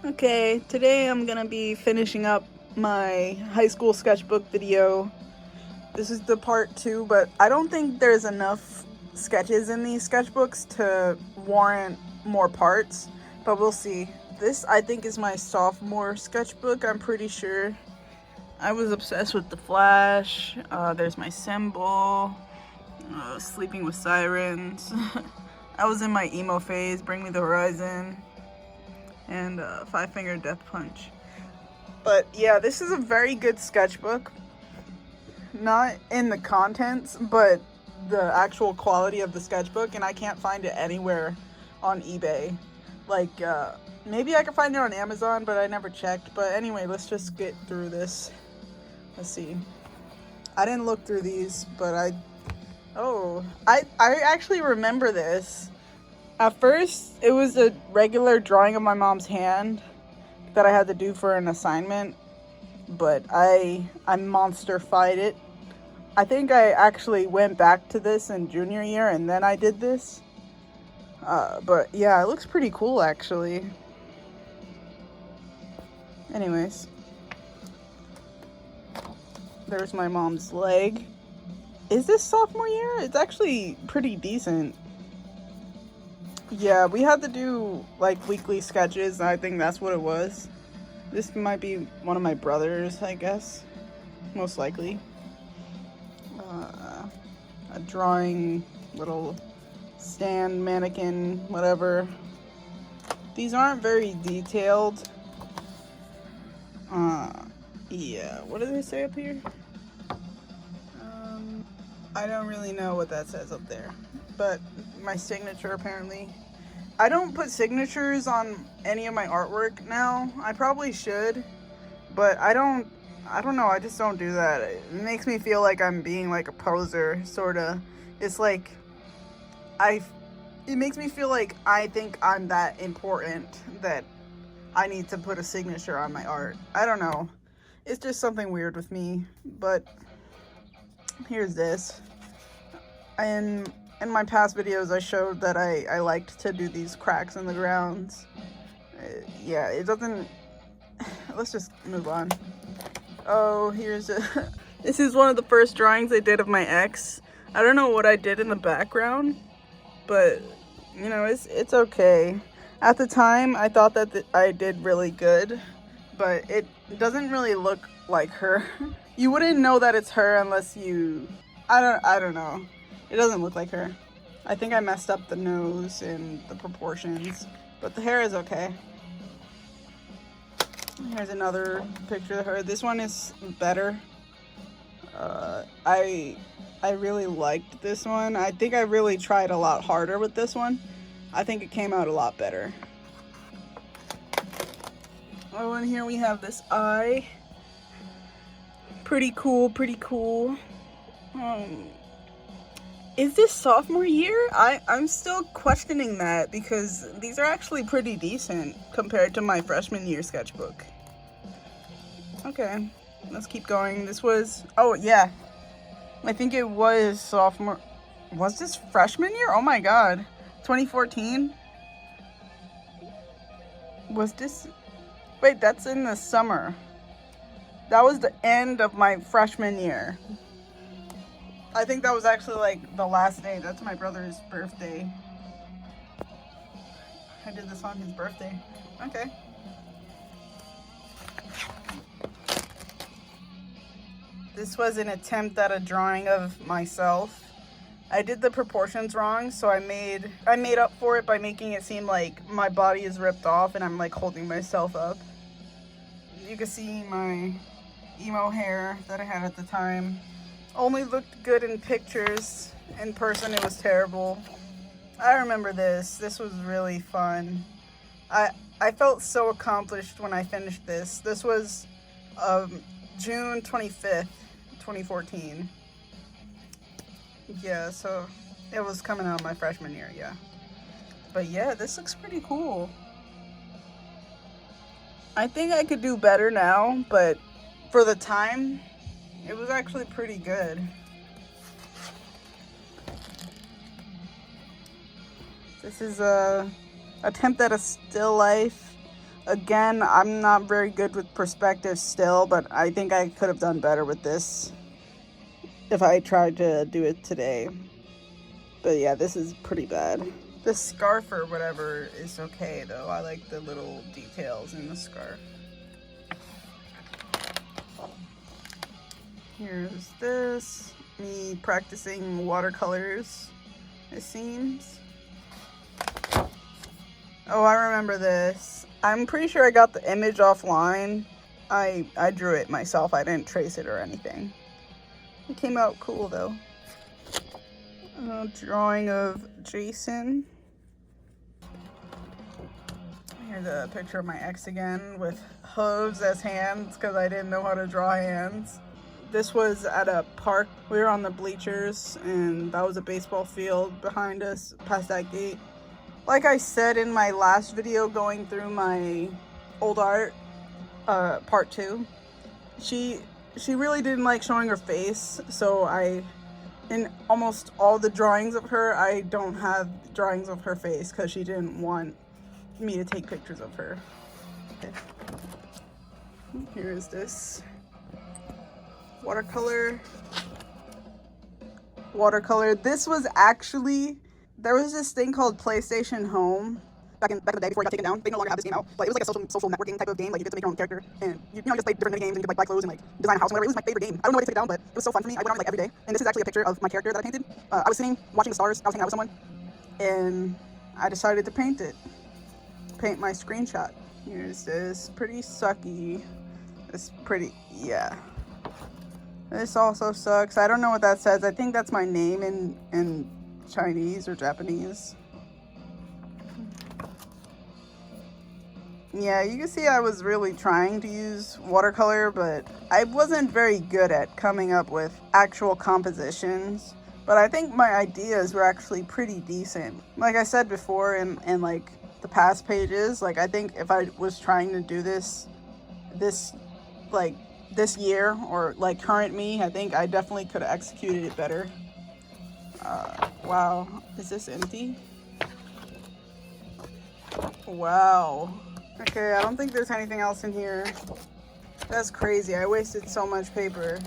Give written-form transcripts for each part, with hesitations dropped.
Okay, today I'm gonna be finishing up my high school sketchbook video. This is the part 2, but I don't think there's enough sketches in these sketchbooks to warrant more parts, but we'll see. This, I think, is my sophomore sketchbook, I'm pretty sure. I was obsessed with the Flash. There's my symbol. Sleeping with Sirens. I was in my emo phase, Bring Me the Horizon, and Five Finger Death Punch. But yeah, this is a very good sketchbook. Not in the contents, but the actual quality of the sketchbook, and I can't find it anywhere on eBay. Like, maybe I could find it on Amazon, but I never checked. But anyway, let's just get through this. Let's see. I didn't look through these, but I actually remember this. At first, it was a regular drawing of my mom's hand that I had to do for an assignment, but I monster-fied it. I think I actually went back to this in junior year and then I did this. But yeah, it looks pretty cool actually. Anyways. There's my mom's leg. Is this sophomore year? It's actually pretty decent. Yeah, we had to do like weekly sketches. I think that's what it was. This might be one of my brothers, I guess. Most likely. A drawing, little stand, mannequin, whatever. These aren't very detailed. Yeah, what do they say up here? I don't really know what that says up there, but my signature apparently. I don't put signatures on any of my artwork now. I probably should, but I don't know, I just don't do that. It makes me feel like I'm being like a poser, sorta. It's like, it makes me feel like I think I'm that important that I need to put a signature on my art. I don't know. It's just something weird with me, but here's this. And in my past videos, I showed that I liked to do these cracks in the grounds. Yeah, it doesn't... Let's just move on. Oh, here's a... This is one of the first drawings I did of my ex. I don't know what I did in the background, but, you know, it's okay. At the time, I thought that I did really good, but it doesn't really look like her. You wouldn't know that it's her unless you... I don't know. It doesn't look like her. I think I messed up the nose and the proportions, but the hair is okay. Here's another picture of her. This one is better. I really liked this one. I think I really tried a lot harder with this one. I think it came out a lot better. Oh, and here we have this eye. Pretty cool, pretty cool. Is this sophomore year? I'm still questioning that because these are actually pretty decent compared to my freshman year sketchbook. Okay, let's keep going. This was, oh yeah, I think it was sophomore. Was this freshman year? Oh my god, 2014? Was this, wait, that's in the summer. That was the end of my freshman year. I think that was actually like the last day. That's my brother's birthday. I did this on his birthday. Okay. This was an attempt at a drawing of myself. I did the proportions wrong, so I made up for it by making it seem like my body is ripped off and I'm like holding myself up. You can see my emo hair that I had at the time. Only looked good in pictures. In person, it was terrible. I remember this. This was really fun. I felt so accomplished when I finished this. This was June 25th, 2014. Yeah, so it was coming out my freshman year, yeah. But yeah, this looks pretty cool. I think I could do better now, but for the time, it was actually pretty good. This is a attempt at a still life. Again, I'm not very good with perspective still, but I think I could have done better with this if I tried to do it today. But yeah, this is pretty bad. The scarf or whatever is okay though. I like the little details in the scarf. Here's this. Me practicing watercolors, it seems. Oh, I remember this. I'm pretty sure I got the image offline. I drew it myself. I didn't trace it or anything. It came out cool though. A drawing of Jason. Here's a picture of my ex again with hooves as hands because I didn't know how to draw hands. This was at a park. We were on the bleachers and that was a baseball field behind us past that gate. Like I said in my last video going through my old art, part 2, she really didn't like showing her face, so in almost all the drawings of her, I don't have drawings of her face because she didn't want me to take pictures of her. Okay. Here is this watercolor. This was actually, there was this thing called PlayStation Home back in the day before it got taken down. They no longer have this game out, but it was like a social networking type of game. Like you get to make your own character and you just play different mini games and you could like buy clothes and like design a house and whatever. It was my favorite game. I don't know why they took it down, but it was so fun for me. I went on it like every day. And this is actually a picture of my character that I painted. I was sitting watching the stars. I was hanging out with someone and I decided to paint it. Paint my screenshot. Here's this. Pretty sucky. It's pretty, yeah. This also sucks. I don't know what that says. I think that's my name in Chinese or Japanese. Yeah, you can see I was really trying to use watercolor, but I wasn't very good at coming up with actual compositions. But I think my ideas were actually pretty decent. Like I said before in like the past pages, like I think if I was trying to do this year or like current me, I think I definitely could have executed it better. Wow, is this empty? Wow. Okay, I don't think there's anything else in here. That's crazy. I wasted so much paper.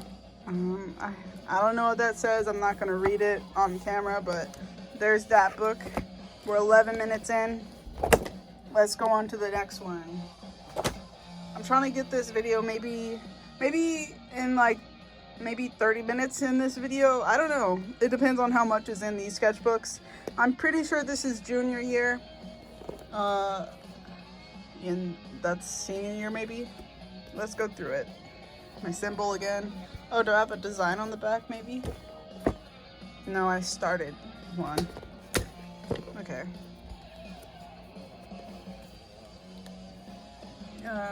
I don't know what that says. I'm not gonna read it on camera, but there's that book. We're 11 minutes in. Let's go on to the next one. I'm trying to get this video maybe in like 30 minutes in this video. I don't know. It depends on how much is in these sketchbooks. I'm pretty sure this is junior year. And that's senior year maybe. Let's go through it. My symbol again. Oh, do I have a design on the back maybe? No, I started one. Okay.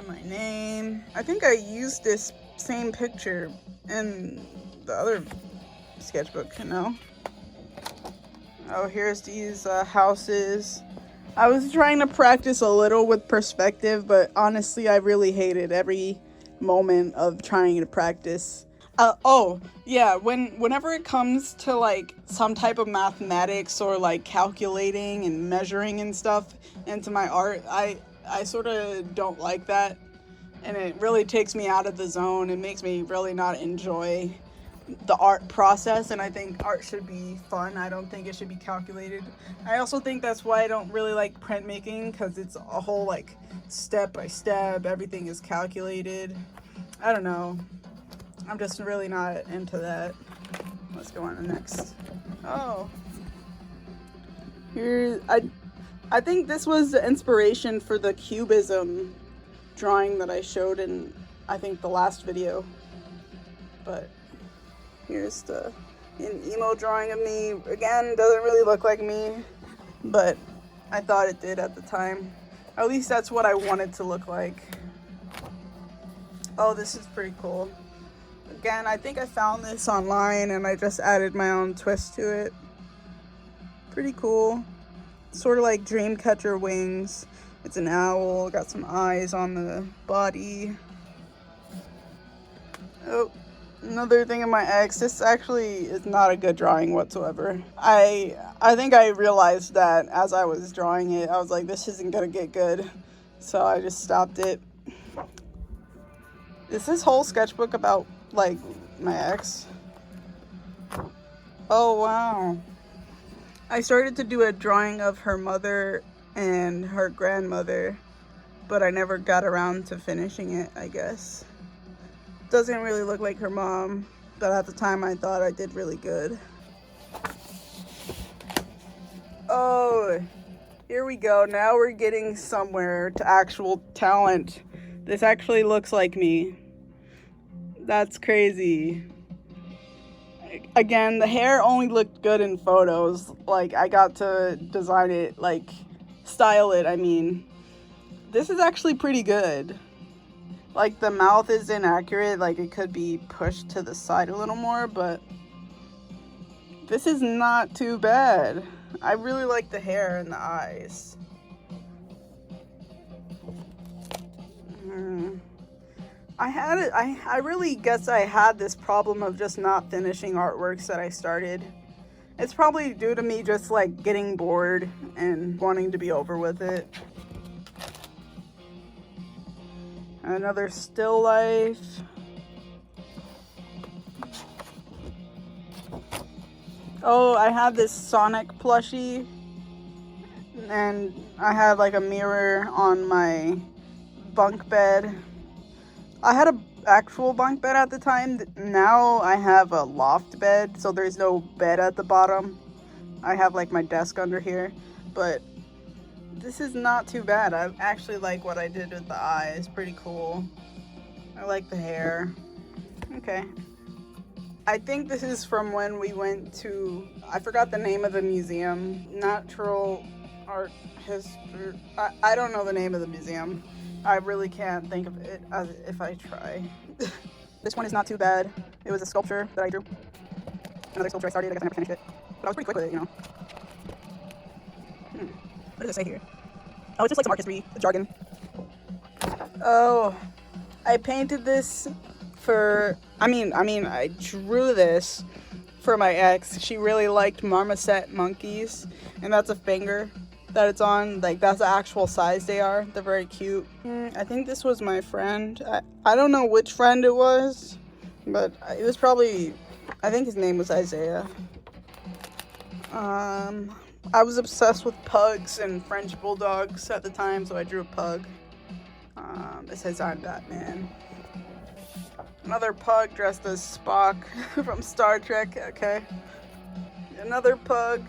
My name. I think I used this same picture in the other sketchbook, you know? Oh, here's these houses. I was trying to practice a little with perspective, but honestly, I really hated every moment of trying to practice. Oh, yeah, whenever it comes to like some type of mathematics or like calculating and measuring and stuff into my art, I sort of don't like that. And it really takes me out of the zone. It makes me really not enjoy the art process, and I think art should be fun. I don't think it should be calculated. I also think that's why I don't really like printmaking, because it's a whole like step by step, everything is calculated. I don't know. I'm just really not into that. Let's go on to the next. Oh. Here, I think this was the inspiration for the cubism drawing that I showed in, I think, the last video. But here's an emo drawing of me. Again, doesn't really look like me, but I thought it did at the time. At least that's what I wanted to look like. Oh, this is pretty cool. Again, I think I found this online and I just added my own twist to it. Pretty cool. Sort of like Dreamcatcher wings. It's an owl, got some eyes on the body. Oh, another thing of my ex. This actually is not a good drawing whatsoever. I think I realized that as I was drawing it. I was like, this isn't gonna get good. so I just stopped it. Is this whole sketchbook about, like, my ex? Oh, wow. I started to do a drawing of her mother and her grandmother, but I never got around to finishing it, I guess. Doesn't really look like her mom, but at the time I thought I did really good. Oh, here we go. Now we're getting somewhere to actual talent. This actually looks like me. That's crazy. Again, the hair only looked good in photos. Like, I got to design it, like, style it, I mean. This is actually pretty good. Like, the mouth is inaccurate. Like, it could be pushed to the side a little more, but this is not too bad. I really like the hair and the eyes. I really guess I had this problem of just not finishing artworks that I started. It's probably due to me just, like, getting bored and wanting to be over with it. Another still life. Oh, I have this Sonic plushie, and I had, like, a mirror on my bunk bed. I had an actual bunk bed at the time. Now I have a loft bed, so there's no bed at the bottom. I have, like, my desk under here, but this is not too bad. I actually like what I did with the eyes. Pretty cool. I like the hair. Okay. I think this is from when we went to, I forgot the name of the museum. Natural Art History. I don't know the name of the museum. I really can't think of it as if I try. This one is not too bad. It was a sculpture that I drew. Another sculpture I started. I guess I never finished it. But I was pretty quick with it, you know. What does it say here? Oh, it's just like some art history jargon. Oh, I painted this for, I drew this for my ex. She really liked marmoset monkeys, and that's a finger that it's on. Like, that's the actual size they are. They're very cute. I think this was my friend. I don't know which friend it was, but it was probably, I think his name was Isaiah. I was obsessed with pugs and French bulldogs at the time, so I drew a pug. It says I'm Batman. Another pug dressed as Spock from Star Trek. Okay. Another pug.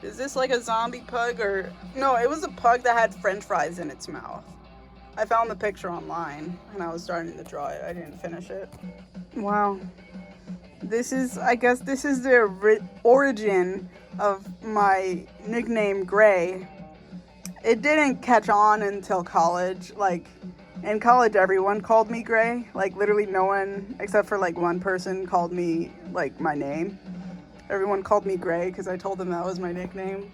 Is this like a zombie pug or... No, it was a pug that had French fries in its mouth. I found the picture online and I was starting to draw it. I didn't finish it. Wow. I guess this is the origin of my nickname Gray. It didn't catch on until college. Like, in college, everyone called me Gray. Like, literally no one, except for, like, one person called me, like, my name. Everyone called me Gray because I told them that was my nickname.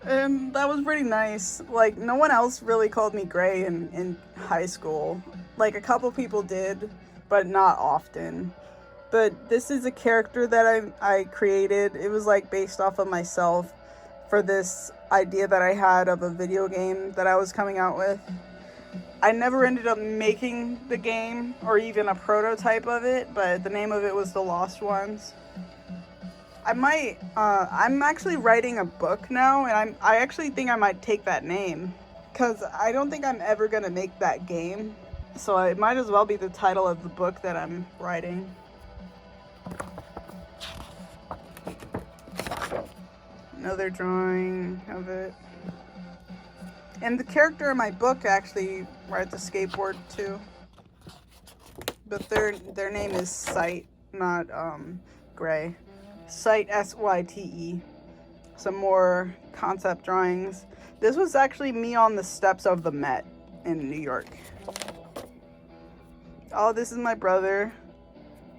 And that was pretty nice. Like, no one else really called me Gray in high school. Like, a couple people did, but not often. But this is a character that I created. It was, like, based off of myself for this idea that I had of a video game that I was coming out with. I never ended up making the game or even a prototype of it, but the name of it was The Lost Ones. I'm actually writing a book now, and I actually think I might take that name, because I don't think I'm ever going to make that game. So it might as well be the title of the book that I'm writing. Another drawing of it. And the character in my book actually rides a skateboard too. But their name is Sight, not Gray. Sight, Syte. Some more concept drawings. This was actually me on the steps of the Met in New York. Oh, this is my brother.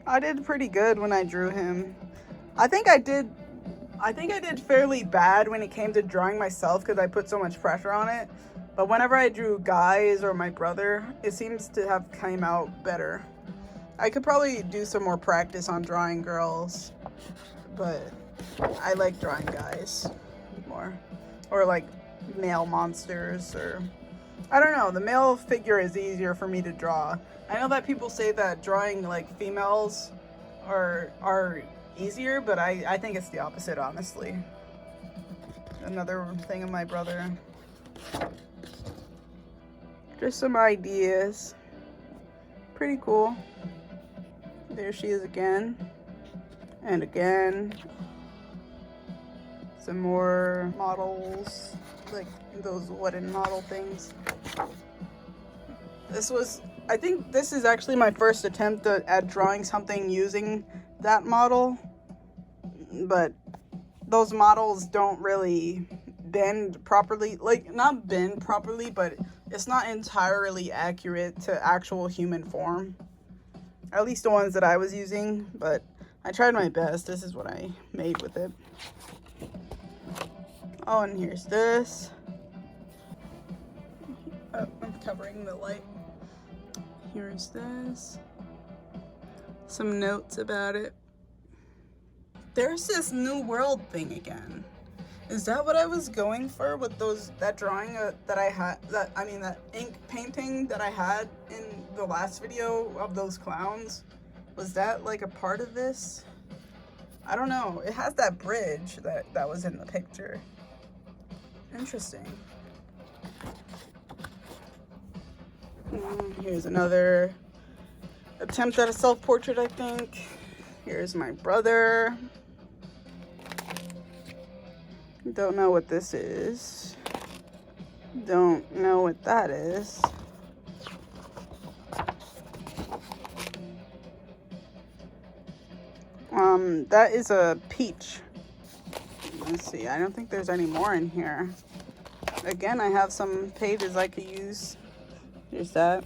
I did pretty good when I drew him. I think I did fairly bad when it came to drawing myself because I put so much pressure on it. But whenever I drew guys or my brother, it seems to have came out better. I could probably do some more practice on drawing girls, but I like drawing guys more. Or like male monsters or I don't know, the male figure is easier for me to draw. I know that people say that drawing like females are easier, but I think it's the opposite, honestly. Another thing of my brother. Just some ideas. Pretty cool. There she is again. And again. Some more models, like those wooden model things. I think this is actually my first attempt at drawing something using that model, but those models don't really bend properly, like not bend properly, but it's not entirely accurate to actual human form, at least the ones that I was using, but I tried my best. This is what I made with it. Oh, and here's this. Oh, I'm covering the light. Here's this. Some notes about it. There's this New World thing again. Is that what I was going for with that drawing that I had, that ink painting that I had in the last video of those clowns? Was that like a part of this? I don't know. It has that bridge that was in the picture. Interesting. Here's another attempt at a self-portrait, I think. Here's my brother. Don't know what this is. Don't know what that is. That is a peach. Let's see, I don't think there's any more in here. Again, I have some pages I could use. Here's that.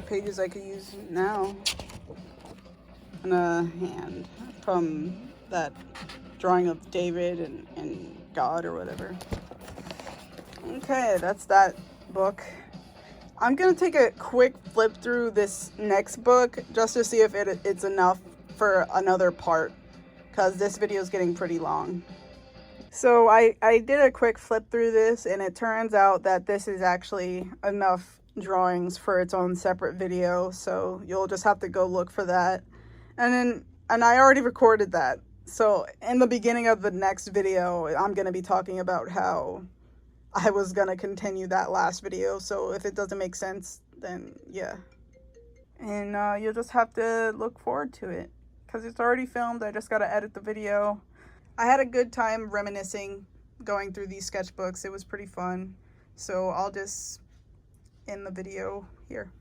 Pages I could use now. And a hand from that drawing of David and God or whatever. Okay, that's that book. I'm gonna take a quick flip through this next book just to see if it's enough for another part, because this video is getting pretty long. So I did a quick flip through this, and it turns out that this is actually enough drawings for its own separate video, so you'll just have to go look for that. And I already recorded that. So in the beginning of the next video, I'm going to be talking about how I was going to continue that last video. So if it doesn't make sense, then yeah. And you'll just have to look forward to it, because it's already filmed. I just got to edit the video. I had a good time reminiscing, going through these sketchbooks. It was pretty fun. So I'll just end the video here.